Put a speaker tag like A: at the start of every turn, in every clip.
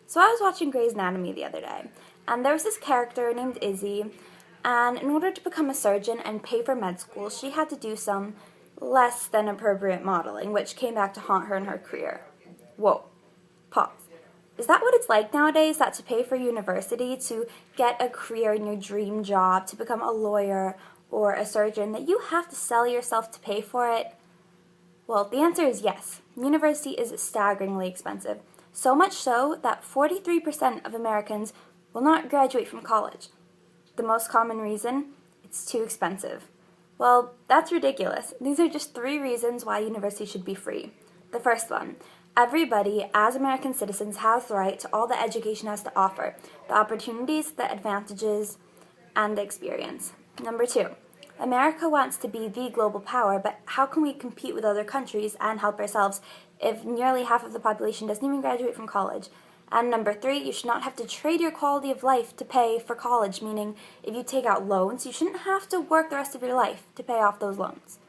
A: So I was watching Grey's Anatomy the other day, and there was this character named Izzy, and in order to become a surgeon and pay for med school, she had to do some less than appropriate modeling, which came back to haunt her in her career. Whoa, pause. Is that what it's like nowadays, that to pay for university, to get a career in your dream job, to become a lawyer or a surgeon, that you have to sell yourself to pay for it? Well, the answer is yes. University is staggeringly expensive. So much so that 43% of Americans will not graduate from college. The most common reason? It's too expensive. Well, that's ridiculous. These are just 3 reasons why university should be free. The first one, everybody, as American citizens, has the right to all that education has to offer, the opportunities, the advantages, and the experience. Number 2, America wants to be the global power, but how can we compete with other countries and help ourselves if nearly half of the population doesn't even graduate from college? And number 3, you should not have to trade your quality of life to pay for college, meaning if you take out loans, you shouldn't have to work the rest of your life to pay off those loans.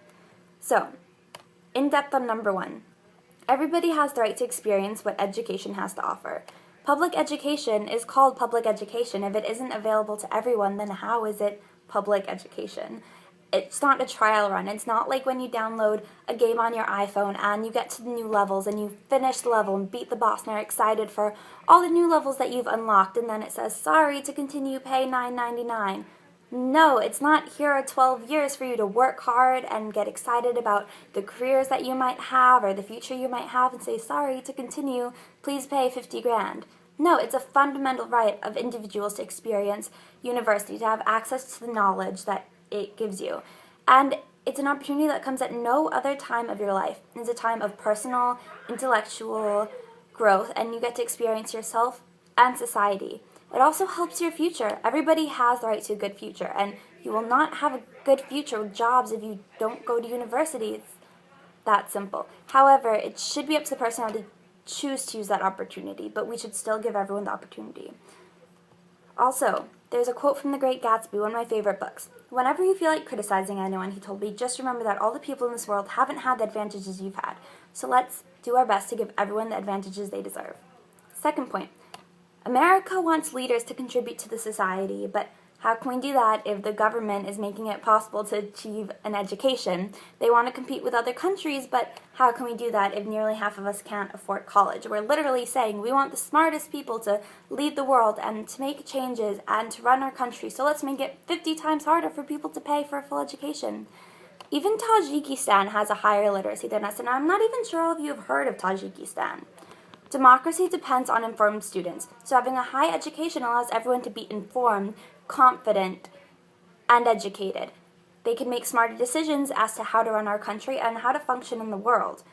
A: So, in depth on number 1, everybody has the right to experience what education has to offer. Public education is called public education. If it isn't available to everyone, then how is it public education? It's not a trial run. It's not like when you download a game on your iPhone and you get to the new levels and you finish the level and beat the boss and are excited for all the new levels that you've unlocked, and then it says, sorry, to continue pay $9.99. No, it's not here are 12 years for you to work hard and get excited about the careers that you might have or the future you might have and say, sorry, to continue, please pay 50 grand. No, it's a fundamental right of individuals to experience university, to have access to the knowledge that it gives you. And it's an opportunity that comes at no other time of your life. It's a time of personal, intellectual growth, and you get to experience yourself and society. It also helps your future. Everybody has the right to a good future, and you will not have a good future with jobs if you don't go to university. It's that simple. However, it should be up to the person how to choose to use that opportunity, but we should still give everyone the opportunity. Also, there's a quote from The Great Gatsby, one of my favorite books. Whenever you feel like criticizing anyone, he told me, just remember that all the people in this world haven't had the advantages you've had. So let's do our best to give everyone the advantages they deserve. Second point, America wants leaders to contribute to the society, but how can we do that if the government is making it possible to achieve an education? They want to compete with other countries, but how can we do that if nearly half of us can't afford college? We're literally saying we want the smartest people to lead the world and to make changes and to run our country, so let's make it 50 times harder for people to pay for a full education. Even Tajikistan has a higher literacy than us, and I'm not even sure all of you have heard of Tajikistan. Democracy depends on informed students, so having a high education allows everyone to be informed, confident, and educated. They can make smarter decisions as to how to run our country and how to function in the world.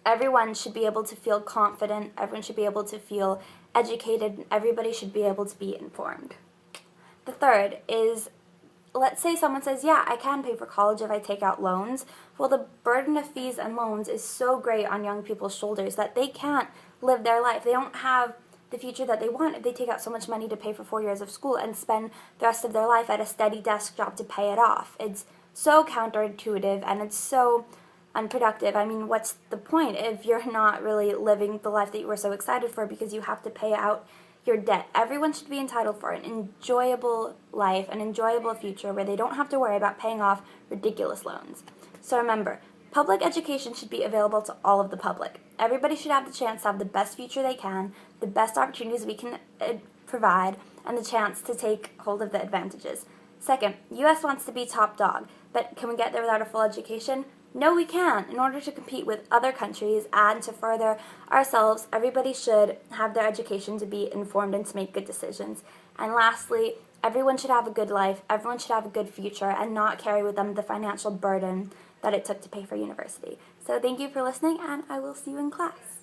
A: Everyone should be able to feel confident, everyone should be able to feel educated, everybody should be able to be informed. The third is, let's say someone says, yeah, I can pay for college if I take out loans. Well, the burden of fees and loans is so great on young people's shoulders that they can't live their life. They don't have the future that they want if they take out so much money to pay for 4 years of school and spend the rest of their life at a steady desk job to pay it off. It's so counterintuitive and it's so unproductive. I mean, what's the point if you're not really living the life that you were so excited for because you have to pay out your debt? Everyone should be entitled for an enjoyable life, an enjoyable future where they don't have to worry about paying off ridiculous loans. So remember, public education should be available to all of the public. Everybody should have the chance to have the best future they can, the best opportunities we can provide, and the chance to take hold of the advantages. Second, U.S. wants to be top dog, but can we get there without a full education? No, we can't. In order to compete with other countries and to further ourselves, everybody should have their education to be informed and to make good decisions. And lastly, everyone should have a good life, everyone should have a good future, and not carry with them the financial burden that it took to pay for university. So thank you for listening, and I will see you in class.